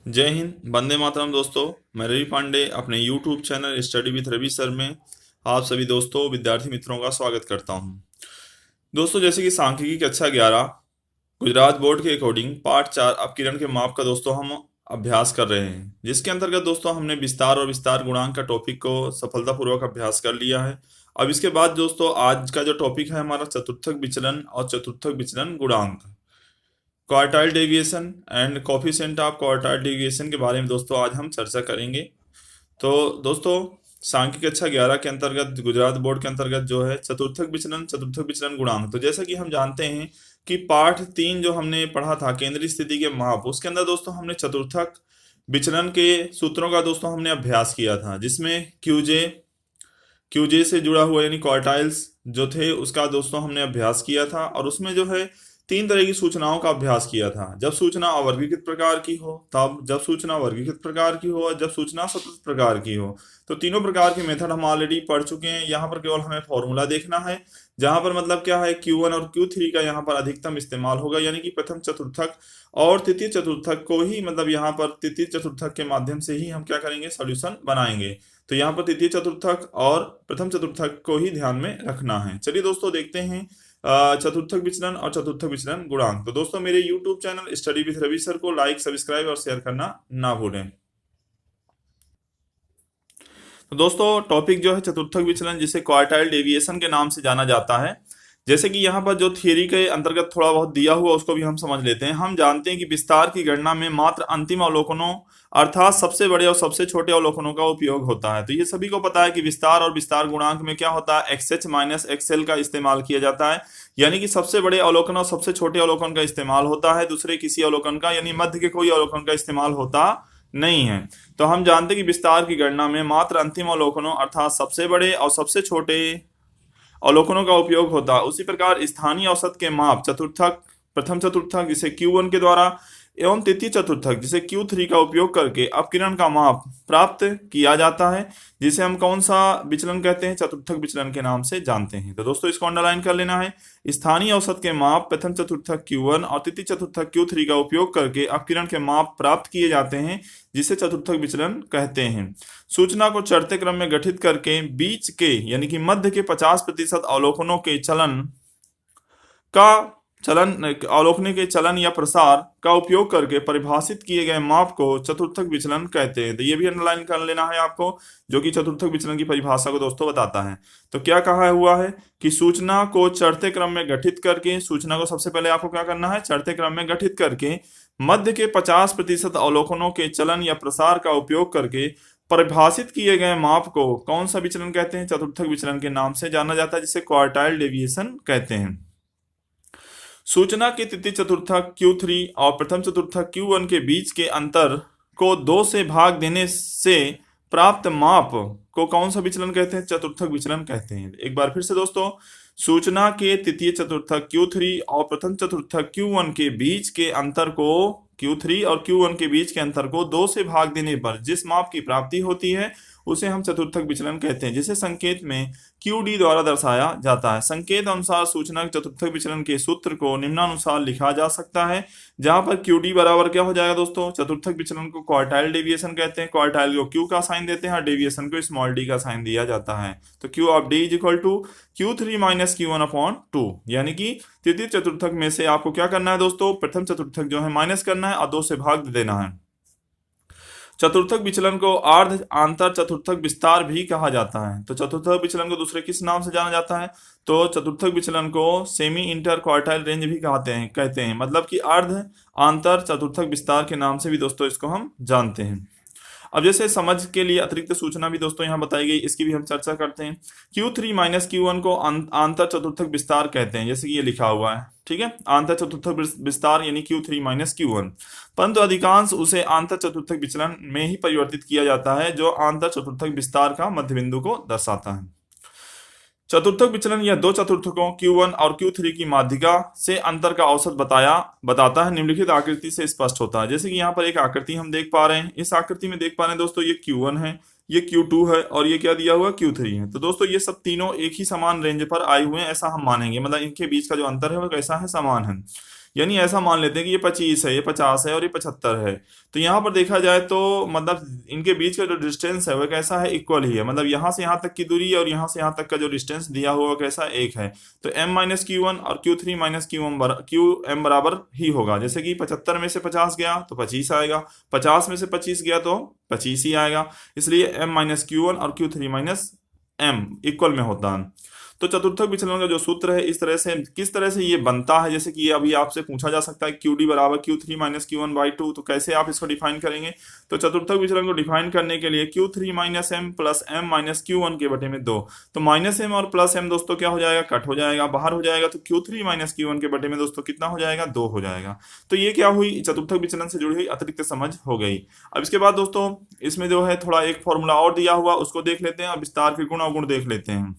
जय हिंद, वंदे मातरम दोस्तों। मैं रवि पांडे अपने YouTube channel study with Ravi sir में आप सभी दोस्तों विद्यार्थी मित्रों का स्वागत करता हूं। दोस्तों, जैसे कि सांख्यिकी कक्षा 11 गुजरात बोर्ड के अकॉर्डिंग पार्ट 4 अपकिरण के माप का दोस्तों हम अभ्यास कर रहे हैं, जिसके अंतर्गत दोस्तों हमने विस्तार और विस्तार गुणांक का टॉपिक को सफलतापूर्वक अभ्यास कर लिया है। अब इसके बाद दोस्तों आज का जो टॉपिक है हमारा चतुर्थक विचलन और चतुर्थक विचलन गुणांक, quartile deviation and coefficient of quartile deviation के बारे में दोस्तों आज हम चर्चा करेंगे। तो दोस्तों, सांख्यिकी कक्षा 11 के अंतर्गत गुजरात बोर्ड के अंतर्गत जो है चतुर्थक विचलन गुणांक, तो जैसा कि हम जानते हैं कि पाठ 3 जो हमने पढ़ा था केंद्रीय स्थिति के माप, उसके अंदर दोस्तों हमने चतुर्थक विचलन के सूत्रों का दोस्तों हमने अभ्यास किया था, जिसमें क्यूजे से जुड़ा हुआ यानी क्वार्टाइल्स जो थे उसका दोस्तों हमने अभ्यास किया था। और उसमें जो है 3 तरह की सूचनाओं का अभ्यास किया था। जब सूचना अवर्गीकृत प्रकार की हो तब, जब सूचना वर्गीकृत प्रकार की हो और जब सूचना सतत प्रकार की हो। तो तीनों प्रकार के मेथड हम ऑलरेडी पढ़ चुके हैं। यहाँ पर केवल हमें फॉर्मूला देखना है, जहां पर मतलब क्या है Q1 और Q3 का यहाँ पर अधिकतम इस्तेमाल होगा, यानी कि प्रथम चतुर्थक और तृतीय चतुर्थक को ही, मतलब यहाँ पर तृतीय चतुर्थक के माध्यम से ही हम क्या करेंगे, सॉल्यूशन बनाएंगे। तो यहाँ पर तृतीय चतुर्थक और प्रथम चतुर्थक को ही ध्यान में रखना है। चलिए दोस्तों देखते हैं चतुर्थक विचलन और चतुर्थक विचलन गुणांक। तो दोस्तों मेरे YouTube channel study with Ravi sir को लाइक, सब्सक्राइब और शेयर करना ना भूलें। तो दोस्तों टॉपिक जो है चतुर्थक विचलन, जिसे क्वार्टाइल डेविएशन के नाम से जाना जाता है। जैसे कि यहाँ पर जो थियरी के अंतर्गत थोड़ा बहुत दिया हुआ उसको भी हम समझ लेते हैं। हम जानते हैं कि विस्तार की गणना में मात्र अंतिम अवलोकनों अर्थात सबसे बड़े और सबसे छोटे अवलोकनों का उपयोग होता है। तो ये सभी को पता है कि विस्तार और विस्तार गुणांक में क्या होता है, XH माइनस XL का इस्तेमाल किया जाता है, यानी कि सबसे बड़े अवलोकन और सबसे छोटे अवलोकन का इस्तेमाल होता है, दूसरे किसी अवलोकन का यानी मध्य के कोई अवलोकन का इस्तेमाल होता नहीं है। तो हम जानते हैं कि विस्तार की गणना में मात्र अंतिम अवलोकनों अर्थात सबसे बड़े और सबसे छोटे अवलोकनों का उपयोग होता है। उसी प्रकार स्थानीय औसत के माप चतुर्थक, प्रथम चतुर्थक जिसे Q1 के द्वारा एवं तृतीय चतुर्थक जिसे Q3 का उपयोग करके अपकिरण का माप प्राप्त किया जाता है, जिसे हम कौन सा विचलन कहते हैं, चतुर्थक विचलन के नाम से जानते हैं। तो दोस्तों इसको अंडरलाइन कर लेना है। स्थानीय औसत के माप प्रथम चतुर्थक Q1 और तृतीय चतुर्थक Q3 का उपयोग करके अपकिरण के माप प्राप्त किए जाते हैं, जिसे चतुर्थक विचलन कहते हैं। सूचना को चढ़ते क्रम में गठित करके बीच के यानी कि मध्य के 50% अवलोकनों के का अवलोकन के चलन या प्रसार का उपयोग करके परिभाषित किए गए माप को चतुर्थक विचलन कहते हैं। तो ये भी अंडरलाइन कर लेना है आपको, जो कि चतुर्थक विचलन की परिभाषा को दोस्तों बताता है। तो क्या कहा हुआ है कि सूचना को चढ़ते क्रम में गठित करके, सूचना को सबसे पहले आपको क्या करना है, चढ़ते क्रम में गठित करके मध्य के 50% अवलोकनों के चलन या प्रसार का उपयोग करके परिभाषित किए गए माप को कौन सा विचलन कहते हैं, चतुर्थक विचलन के नाम से जाना जाता है, जिसे क्वार्टाइल डेविएशन कहते हैं। सूचना के तृतीय चतुर्थक Q3 और प्रथम चतुर्थक Q1 के बीच के अंतर को 2 से भाग देने से प्राप्त माप को कौन सा विचलन कहते हैं, चतुर्थक विचलन कहते हैं। एक बार फिर से दोस्तों, सूचना के तृतीय चतुर्थक Q3 और प्रथम चतुर्थक Q1 के बीच के अंतर को, Q3 और Q1 के बीच के अंतर को 2 से भाग देने पर जिस माप की प्राप्ति होती है उसे हम चतुर्थक विचलन कहते हैं, जिसे संकेत में QD द्वारा दर्शाया जाता है। संकेत अनुसार सूचना के चतुर्थक विचलन के सूत्र को निम्नानुसार लिखा जा सकता है, जहां पर QD बराबर क्या हो जाएगा दोस्तों, चतुर्थक विचलन को क्वार्टाइल डेविएशन कहते हैं। क्वार्टाइल को Q का साइन देते हैं और डेविएशन को स्मॉल d का साइन दिया जाता है। तो Q of D is equal to Q3 minus Q1 upon 2, यानी कि तृतीय चतुर्थक में से आपको क्या करना है दोस्तों, प्रथम चतुर्थक जो है माइनस करना है और 2 से भाग देना है। चतुर्थक विचलन को अर्ध आंतर चतुर्थक विस्तार भी कहा जाता है। तो चतुर्थक विचलन को दूसरे किस नाम से जाना जाता है, तो चतुर्थक विचलन को सेमी इंटर क्वार्टाइल रेंज भी कहते हैं, मतलब कि अर्ध आंतर चतुर्थक विस्तार के नाम से भी दोस्तों इसको हम जानते हैं। अब जैसे समझ के लिए अतिरिक्त सूचना भी दोस्तों यहाँ बताई गई, इसकी भी हम चर्चा करते हैं। Q3 माइनस Q1 को आंतर चतुर्थक विस्तार कहते हैं, जैसे कि ये लिखा हुआ है, ठीक है, आंतर चतुर्थक विस्तार यानी Q3 माइनस Q1। परंतु अधिकांश उसे आंतर चतुर्थक विचलन में ही परिवर्तित किया जाता है, जो आंतर चतुर्थक विस्तार का मध्य बिंदु को दर्शाता है। चतुर्थक विचलन यह दो चतुर्थकों Q1 और Q3 की माध्यिका से अंतर का औसत बताता है, निम्नलिखित आकृति से स्पष्ट होता है। जैसे कि यहाँ पर एक आकृति हम देख पा रहे हैं, इस आकृति में देख पा रहे हैं दोस्तों, ये Q1 है, ये Q2 है और ये क्या दिया हुआ Q3 है। तो दोस्तों ये सब तीनों एक ही समान रेंज पर आए हुए हैं, ऐसा हम मानेंगे, मतलब इनके बीच का जो अंतर है वो कैसा है, समान है। यानी ऐसा मान लेते हैं कि ये 25 है, ये 50 है और ये 75 है। तो यहाँ पर देखा जाए तो मतलब इनके बीच का जो डिस्टेंस है वह कैसा है, इक्वल ही है। मतलब यहाँ से यहाँ तक की दूरी और यहाँ से यहाँ तक का जो डिस्टेंस दिया हुआ वो कैसा एक है। तो m माइनस क्यू वन और Q3 माइनस क्यू एम बराबर ही होगा। जैसे कि 75 में से 50 गया तो 25 आएगा, 50 में से 25 गया तो 25 ही आएगा। इसलिए m माइनस क्यू वन और Q3 माइनस m इक्वल में होता है। तो चतुर्थक विचलन का जो सूत्र है इस तरह से, किस तरह से ये बनता है, जैसे कि ये अभी आपसे पूछा जा सकता है क्यू डी बराबर Q3 minus Q one by two, तो कैसे आप इसको डिफाइन करेंगे। तो चतुर्थक विचलन को डिफाइन करने के लिए Q3 minus M plus M minus Q one के बटे में 2। तो माइनस एम और प्लस एम दोस्तों क्या हो जाएगा, कट हो जाएगा, बाहर हो जाएगा। तो Q3 माइनस क्यू वन के बटे में दोस्तों कितना हो जाएगा, 2 हो जाएगा। तो ये क्या हुई, चतुर्थक विचलन से जुड़ी हुई अतिरिक्त समझ हो गई। अब इसके बाद दोस्तों इसमें जो है थोड़ा एक फॉर्मूला और दिया हुआ उसको देख लेते हैं, अब विस्तार के गुण अवगुण देख लेते हैं।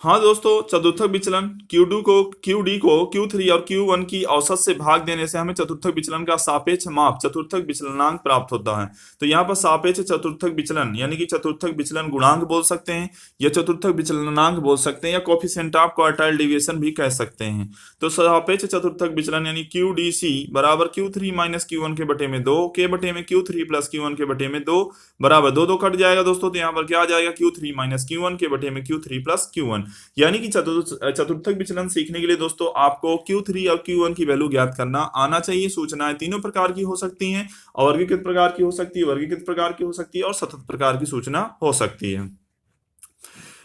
हाँ दोस्तों, चतुर्थक विचलन क्यू डी को Q3 और Q1 की औसत से भाग देने से हमें चतुर्थक विचलन का सापेक्ष माप चतुर्थक विचलनांक प्राप्त होता है। तो यहाँ पर सापेक्ष चतुर्थक विचलन यानी कि चतुर्थक विचलन गुणांक बोल सकते हैं या चतुर्थक विचलनांक बोल सकते हैं या कोफिशिएंट ऑफ क्वार्टाइल डेविएशन भी कह सकते हैं। तो सापेक्ष चतुर्थक विचलन यानी QDC बराबर Q3 माइनस Q1 के बटे में 2 के बटे में Q3 प्लस Q1 के बटे में 2 बराबर 2 कट जाएगा दोस्तों। तो यहाँ पर क्या आ जाएगा, Q3 माइनस Q1 के बटे में Q3 प्लस Q1। यानी कि चतुर्थक विचलन सीखने के लिए दोस्तों आपको Q3 और Q1 की वैल्यू ज्ञात करना आना चाहिए। सूचनाएं तीनों प्रकार की हो सकती हैं, अवर्गीकृत प्रकार की हो सकती है, वर्गीकृत प्रकार की हो सकती है और सतत प्रकार की सूचना हो सकती है।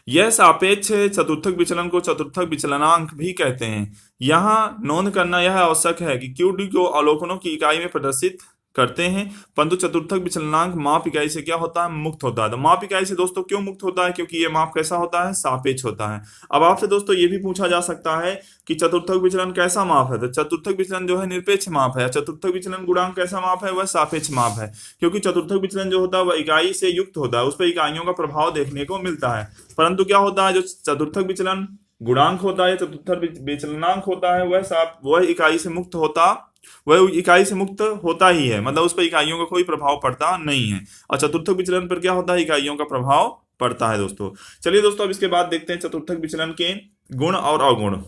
यह सापेक्ष चतुर्थक विचलन को चतुर्थक विचलनांक भी कहते हैं। यहाँ नोंद करना यह आवश्यक है कि QD को अवलोकनों की इकाई में प्रदर्शित करते हैं, परंतु चतुर्थक विचलनांक माप इकाई से क्या होता है, मुक्त होता है। तो माप इकाई से दोस्तों क्यों मुक्त होता है, क्योंकि ये माप कैसा होता है, सापेक्ष होता है। अब आपसे दोस्तों ये भी पूछा जा सकता है कि चतुर्थक विचलन कैसा माप है। तो चतुर्थक विचलन जो है निरपेक्ष माप है, चतुर्थक विचलन गुणांक कैसा माप है, वह सापेक्ष माप है। क्योंकि चतुर्थक विचलन जो होता है वह इकाई से युक्त होता है, उस पर इकाइयों का प्रभाव देखने को मिलता है। परंतु क्या होता है, जो चतुर्थक विचलन गुणांक होता है, चतुर्थक विचलनांक होता है, वह इकाई से मुक्त होता, वह इकाई से मुक्त होता ही है। मतलब उस पर इकाइयों का कोई प्रभाव पड़ता नहीं है। और चतुर्थक विचलन पर क्या होता है, इकाइयों का प्रभाव पड़ता है दोस्तों। चलिए दोस्तों अब इसके बाद देखते हैं चतुर्थक विचलन के गुण और अवगुण।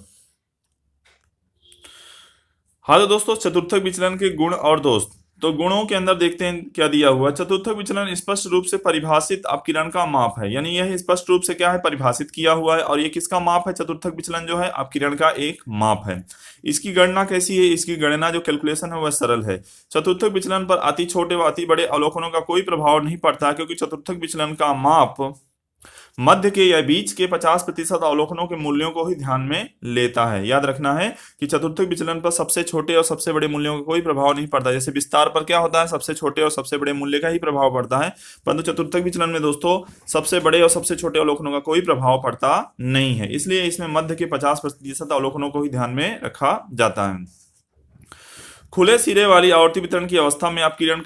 हाँ तो दोस्तों चतुर्थक विचलन के गुण और दोस्त, तो गुणों के अंदर देखते हैं क्या दिया हुआ है। चतुर्थक विचलन स्पष्ट रूप से परिभाषित अपकिरण का माप है, यानी यह स्पष्ट रूप से क्या है, परिभाषित किया हुआ है। और ये किसका माप है, चतुर्थक विचलन जो है अपकिरण का एक माप है। इसकी गणना कैसी है, इसकी गणना जो कैलकुलेशन है वह सरल है। चतुर्थक विचलन पर अति छोटे व अति बड़े अवलोकनों का कोई प्रभाव नहीं पड़ता, क्योंकि चतुर्थक विचलन का माप मध्य के या बीच के 50% अवलोकनों के मूल्यों को ही ध्यान में लेता है। याद रखना है कि चतुर्थक विचलन पर सबसे छोटे और सबसे बड़े मूल्यों का कोई प्रभाव नहीं पड़ता। जैसे विस्तार पर क्या होता है, सबसे छोटे और सबसे बड़े मूल्य का ही प्रभाव पड़ता है, परंतु चतुर्थक विचलन में दोस्तों सबसे बड़े और सबसे छोटे अवलोकनों का कोई प्रभाव पड़ता नहीं है। इसलिए इसमें मध्य के 50% अवलोकनों को ही ध्यान में रखा जाता है। खुले सिरे वाली आवर्ती वितरण की अवस्था में अपकिरण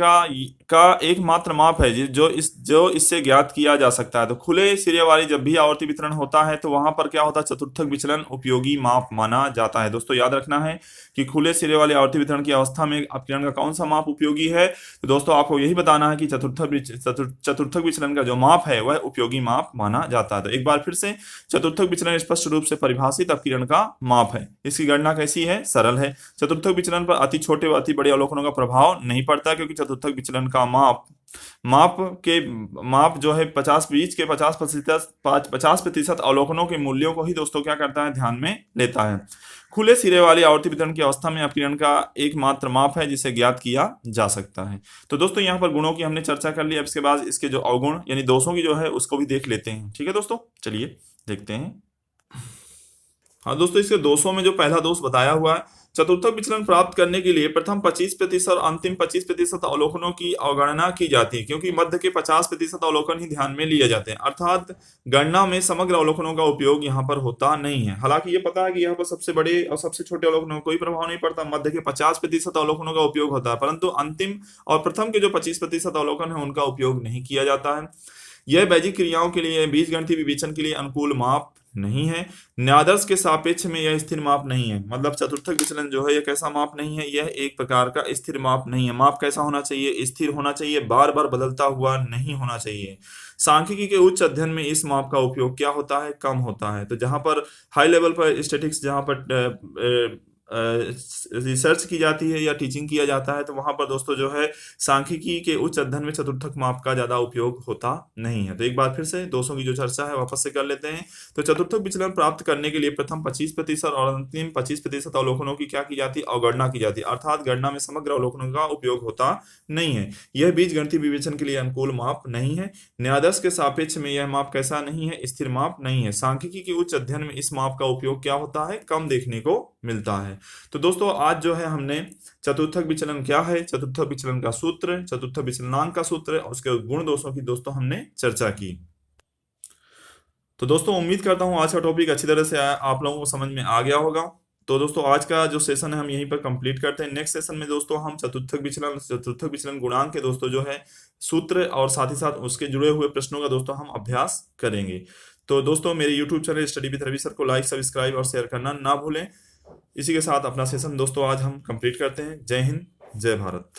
का एकमात्र माप है जो इससे ज्ञात किया जा सकता है। तो खुले सिरे वाली जब भी आवर्ती वितरण होता है तो वहां पर क्या होता है, चतुर्थक विचलन उपयोगी माप माना जाता है। दोस्तों याद रखना है कि खुले सिरे वाले आवर्ती वितरण की अवस्था में अपकिरण का कौन सा माप उपयोगी है। तो दोस्तों आपको यही बताना है कि चतुर्थक विचलन का जो माप है वह उपयोगी माप माना जाता है। तो एक बार फिर से, चतुर्थक विचलन स्पष्ट रूप से परिभाषित अपकिरण का माप है। इसकी गणना कैसी है, सरल है। चतुर्थक विचलन पर अति छोटे व अति बड़े अवलोकनों का प्रभाव नहीं पड़ता, क्योंकि चतुर्थक विचलन का माप जो है 50% अवलोकनों के मूल्यों को ही दोस्तों क्या करता है, ध्यान में लेता है। खुले सिरे वाली आवर्ती वितरण की अवस्था में अपकिरण का एकमात्र माप है जिसे ज्ञात किया जा सकता है। तो दोस्तों यहाँ पर गुणों की हमने चर्चा कर ली। अब इसके बाद इसके जो अवगुण यानी दोषों की जो है उसको भी देख लेते हैं। ठीक है दोस्तों, चलिए देखते हैं। हाँ दोस्तों, इसके दोषों में जो पहला दोष बताया हुआ है, चतुर्थक विचलन प्राप्त करने के लिए प्रथम 25% और अंतिम 25% अवलोकनों की अवगणना की जाती है, क्योंकि मध्य के 50% अवलोकन ही ध्यान में लिए जाते हैं। अर्थात गणना में समग्र अवलोकनों का उपयोग यहाँ पर होता नहीं है। हालांकि ये पता है कि यहाँ पर सबसे बड़े और सबसे छोटे अवलोकनों का कोई प्रभाव नहीं पड़ता, मध्य के 50% अवलोकनों का उपयोग होता है, परंतु अंतिम और प्रथम के जो 25% अवलोकन है उनका उपयोग नहीं किया जाता है। यह बैजिक क्रियाओं के लिए, बीजगणितीय विवेचन के लिए अनुकूल माप नहीं है। न्यादर्श के सापेक्ष में यह स्थिर माप नहीं है, मतलब चतुर्थक विचलन जो है यह कैसा माप नहीं है, यह एक प्रकार का स्थिर माप नहीं है। माप कैसा होना चाहिए, स्थिर होना चाहिए, बार बार बदलता हुआ नहीं होना चाहिए। सांख्यिकी के उच्च अध्ययन में इस माप का उपयोग क्या होता है, कम होता है। तो जहां पर हाई लेवल पर स्टेटिक्स, जहां पर रिसर्च की जाती है या टीचिंग किया जाता है, तो वहां पर दोस्तों जो है सांख्यिकी के उच्च अध्ययन में चतुर्थक माप का ज्यादा उपयोग होता नहीं है। तो एक बार फिर से दोस्तों की जो चर्चा है वापस से कर लेते हैं। तो चतुर्थक विचलन प्राप्त करने के लिए प्रथम 25% और अंतिम 25% अवलोकनों की क्या की जाती है, अवगणना की जाती है, अर्थात गणना में समग्र अवलोकनों का उपयोग होता नहीं है। यह बीजगणितीय विवेचन के लिए अनुकूल माप नहीं है। न्यायाधीश के सापेक्ष में यह माप कैसा नहीं है, स्थिर माप नहीं है। सांख्यिकी के उच्च अध्ययन में इस माप का उपयोग क्या होता है, कम देखने को मिलता है। तो दोस्तों आज जो है हमने चतुर्थक विचलन क्या है, चतुर्थक विचलन का सूत्र, चतुर्थक विचलनांक का सूत्र और उसके गुण दोषों की दोस्तों हमने चर्चा की। तो दोस्तों उम्मीद करता हूं आज का टॉपिक अच्छी तरह से आप लोगों को समझ में आ गया होगा। तो दोस्तों आज का जो सेशन है हम यहीं पर कंप्लीट करते हैं। नेक्स्ट सेशन में दोस्तों हम चतुर्थक विचलन गुणांक के दोस्तों जो है सूत्र और साथ ही साथ उसके जुड़े हुए प्रश्नों का दोस्तों हम अभ्यास करेंगे। तो दोस्तों मेरे YouTube channel study with Ravi sir को लाइक, सब्सक्राइब और शेयर करना ना भूलें। इसी के साथ अपना सेशन दोस्तों आज हम कंप्लीट करते हैं। जय हिंद, जय भारत।